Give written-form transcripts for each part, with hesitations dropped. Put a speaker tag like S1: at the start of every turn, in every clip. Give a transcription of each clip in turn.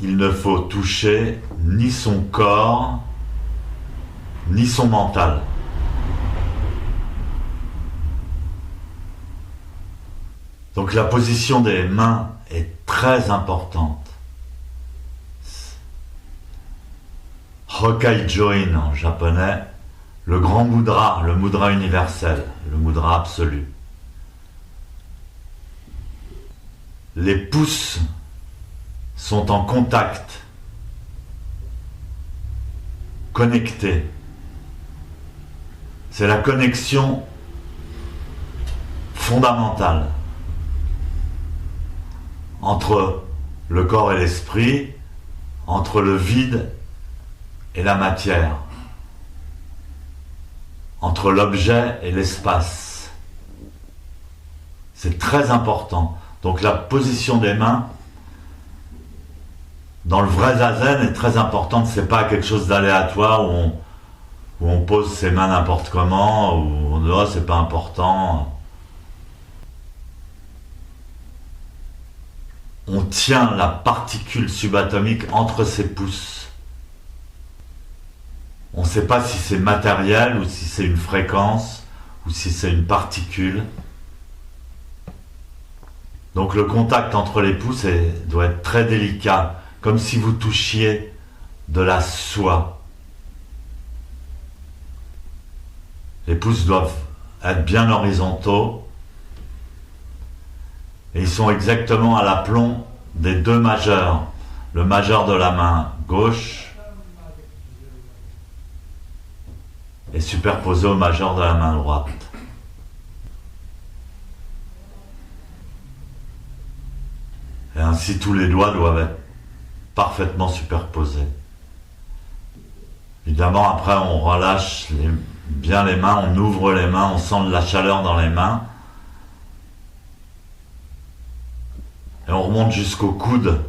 S1: il ne faut toucher ni son corps, ni son mental. Donc la position des mains est très importante. Hokkaijoin en japonais, le grand mudra, le mudra universel, le mudra absolu. Les pouces sont en contact, connectés. C'est la connexion fondamentale entre le corps et l'esprit, entre le vide et la matière, entre l'objet et l'espace. C'est très important. Donc la position des mains dans le vrai zazen est très importante. C'est pas quelque chose d'aléatoire où on pose ses mains n'importe comment, où on dit oh, c'est pas important. On tient la particule subatomique entre ses pouces. On ne sait pas si c'est matériel ou si c'est une fréquence ou si c'est une particule. Donc le contact entre les pouces doit être très délicat, comme si vous touchiez de la soie. Les pouces doivent être bien horizontaux et ils sont exactement à l'aplomb des deux majeurs. Le majeur de la main gauche est superposé au majeur de la main droite. Et ainsi tous les doigts doivent être parfaitement superposés. Évidemment, après on relâche bien les mains, on ouvre les mains, on sent de la chaleur dans les mains. Et on remonte jusqu'aux coudes.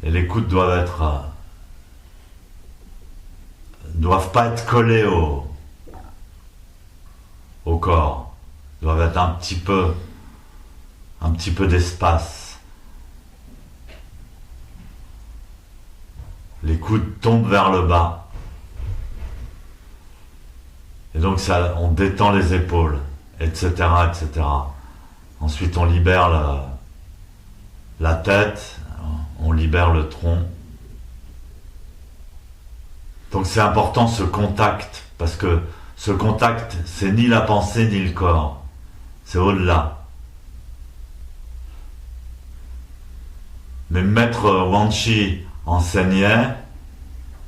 S1: Et les coudes doivent pas être collés au corps. Ils doivent être un petit peu d'espace. Les coudes tombent vers le bas. Et donc on détend les épaules, etc., etc. Ensuite on libère la tête, on libère le tronc. Donc c'est important ce contact, parce que ce contact, c'est ni la pensée ni le corps. C'est au-delà. Mais Maître Wanshi enseignait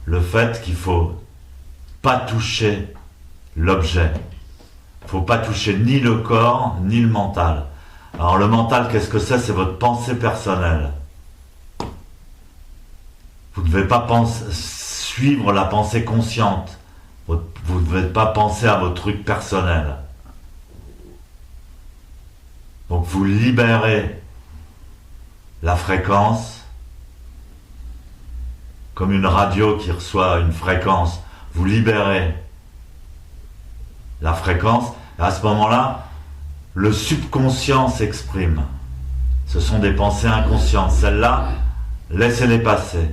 S1: le fait qu'il faut pas toucher l'objet. Il faut pas toucher ni le corps ni le mental. Alors le mental, qu'est-ce que c'est? C'est votre pensée personnelle. Vous ne devez pas suivre la pensée consciente. Vous ne devez pas penser à vos trucs personnels. Donc vous libérez la fréquence, comme une radio qui reçoit une fréquence. Vous libérez la fréquence, et à ce moment-là, le subconscient s'exprime. Ce sont des pensées inconscientes. Celles-là, laissez-les passer.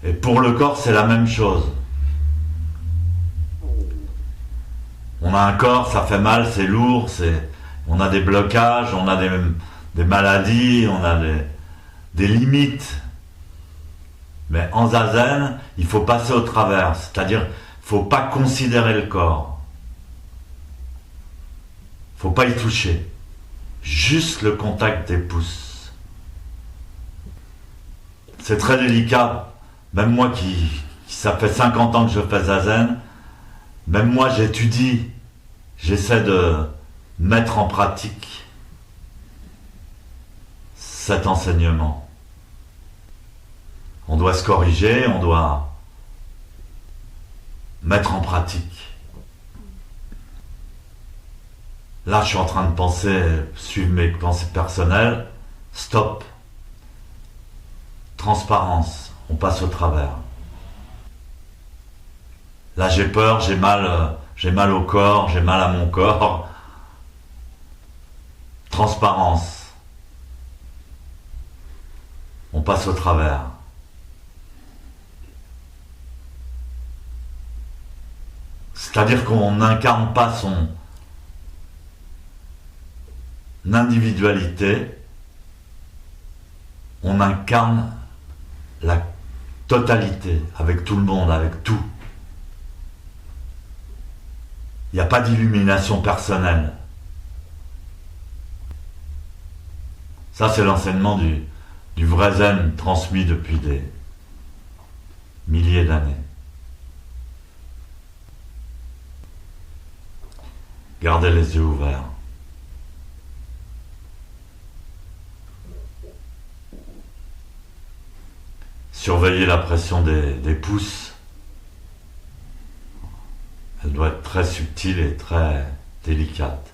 S1: Et pour le corps, c'est la même chose. On a un corps, ça fait mal, c'est lourd, on a des blocages, on a des maladies, on a des limites. Mais en zazen, il faut passer au travers, c'est-à-dire il ne faut pas considérer le corps. Il ne faut pas y toucher. Juste le contact des pouces. C'est très délicat. Même moi ça fait 50 ans que je fais zazen, même moi j'étudie, j'essaie de mettre en pratique cet enseignement. On doit se corriger, on doit mettre en pratique. Là, je suis en train de suivre mes pensées personnelles. Stop. Transparence. On passe au travers. Là, j'ai peur, j'ai mal au corps, j'ai mal à mon corps. Transparence. on passe au travers. C'est-à-dire qu'on n'incarne pas son individualité, on incarne la totalité, avec tout le monde, avec tout. Il n'y a pas d'illumination personnelle. Ça, c'est l'enseignement du vrai zen transmis depuis des milliers d'années. Gardez les yeux ouverts. Surveillez la pression des pouces. Elle doit être très subtile et très délicate.